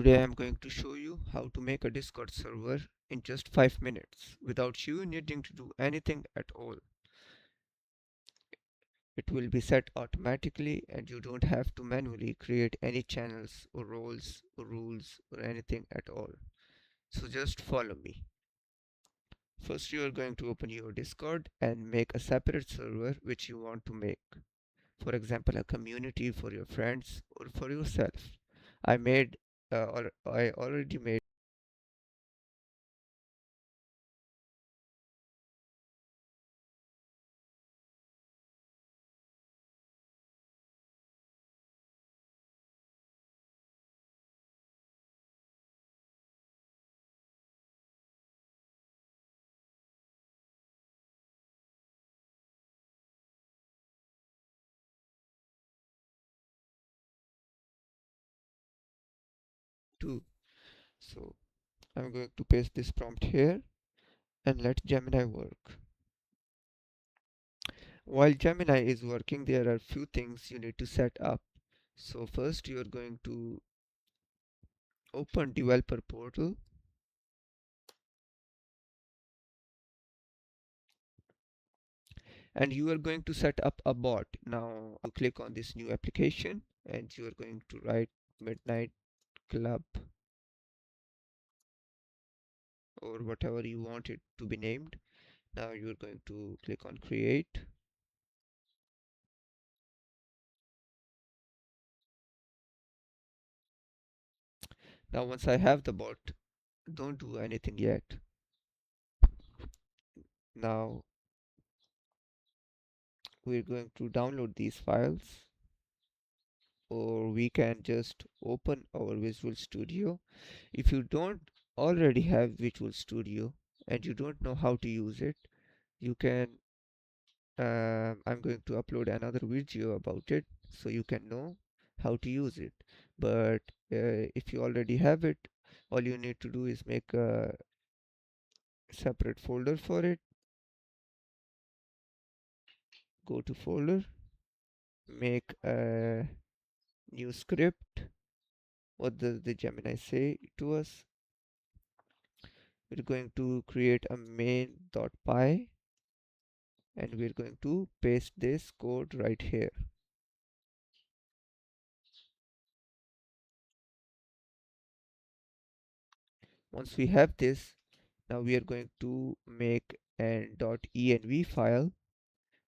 Today I am going to show you how to make a Discord server in just 5 minutes without you needing to do anything at all. It will be set automatically and you don't have to manually create any channels or roles or rules or anything at all. So just follow me. First you are going to open your Discord and make a separate server which you want to make. For example, a community for your friends or for yourself. I already made two. So I'm going to paste this prompt here and let Gemini work. While Gemini is working, there are few things you need to set up. So first you are going to open developer portal and you are going to set up a bot. Now you click on this new application and you are going to write Midnight Club or whatever you want it to be named. Now you are going to click on create. Now once I have the bot, don't do anything yet. Now we're going to download these files, or we can just open our Visual Studio. If you don't already have Visual Studio and you don't know how to use it, you can I'm going to upload another video about it so you can know how to use it. But if you already have it, all you need to do is make a separate folder for it. Go to folder, make a new script. What does the Gemini say to us? We're going to create a main.py and we're going to paste this code right here. Once we have this, now we are going to make an .env file.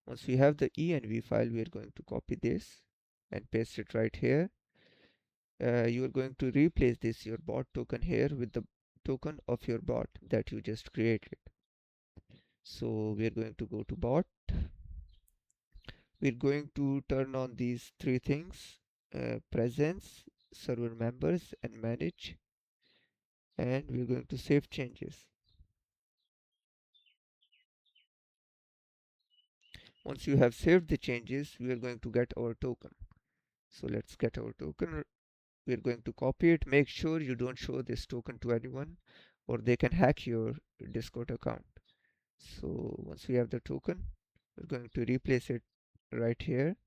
Once we have the env file, we are going to copy this and paste it right here. You are going to replace this your bot token here with the token of your bot that you just created. So we are going to go to bot. We're going to turn on these three things: presence, server members, and manage. And we're going to save changes. Once you have saved the changes, we are going to get our token. So let's get our token. We're going to copy it. Make sure you don't show this token to anyone or they can hack your Discord account. So once we have the token, we're going to replace it right here.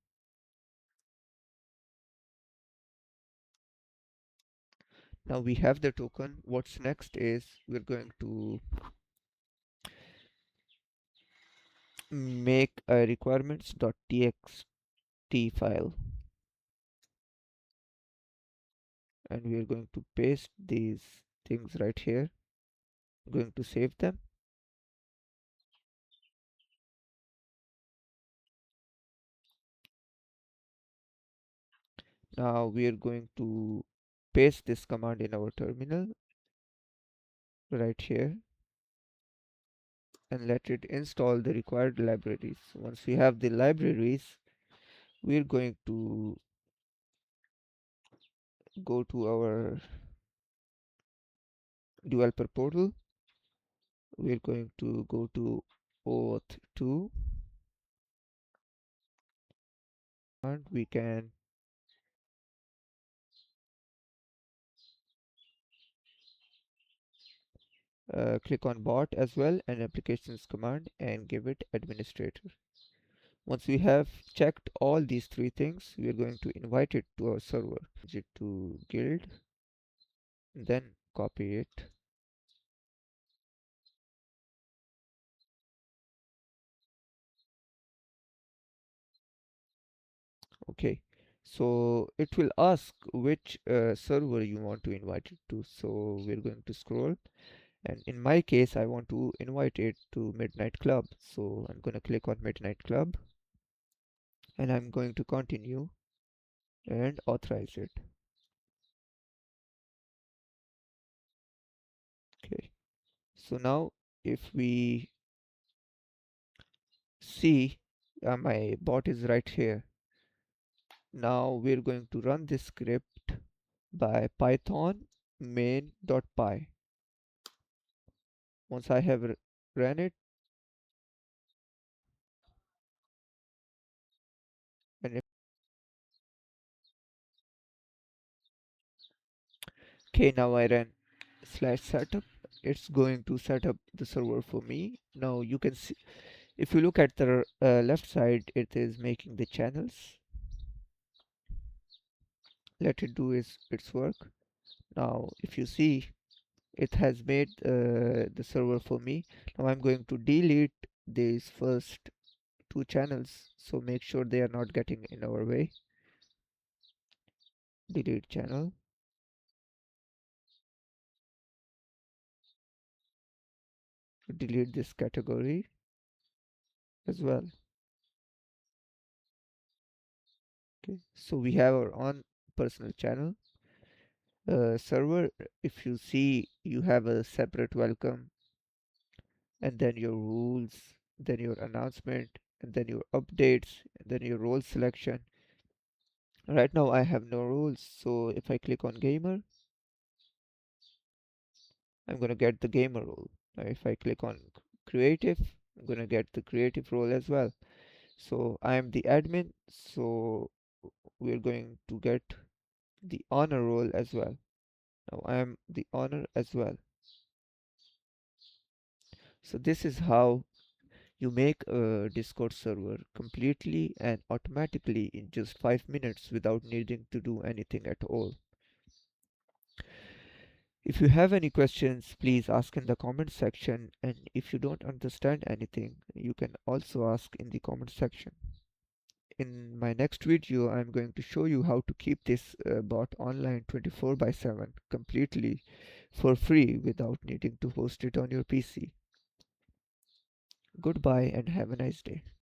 Now we have the token. What's next is we're going to make a requirements.txt file and we are going to paste these things right here. I'm going to save them. Now we are going to paste this command in our terminal right here and let it install the required libraries. Once we have the libraries, we're going to go to our developer portal. We're going to go to auth2 and we can click on bot as well and applications command and give it administrator. Once we have checked all these three things, we are going to invite it to our server. Change it to guild then copy it. Okay, so it will ask which server you want to invite it to. So we're going to scroll, and in my case I want to invite it to Midnight Club, so I'm going to click on Midnight Club, and I'm going to continue and authorize it. Okay, so now if we see, my bot is right here. Now we're going to run this script by python main.py. Once I have ran it, and if, okay, now I ran slash setup, it's going to set up the server for me. Now you can see, if you look at the left side, it is making the channels. Let it do its work. Now if you see, it has made the server for me. Now I'm going to delete these first two channels, so make sure they are not getting in our way. Delete channel. Delete this category as well. Okay, so we have our own personal channel server. If you see, you have a separate welcome, and then your rules, then your announcement, and then your updates, and then your role selection. Right now I have no rules, so if I click on gamer, I'm gonna get the gamer role. Now if I click on creative, I'm gonna get the creative role as well. So I am the admin, so we're going to get the honor role as well. Now I am the honor as well. So this is how you make a Discord server completely and automatically in just 5 minutes without needing to do anything at all. If you have any questions, please ask in the comment section, and if you don't understand anything, you can also ask in the comment section. In my next video, I'm going to show you how to keep this bot online 24/7 completely for free without needing to host it on your PC. Goodbye and have a nice day.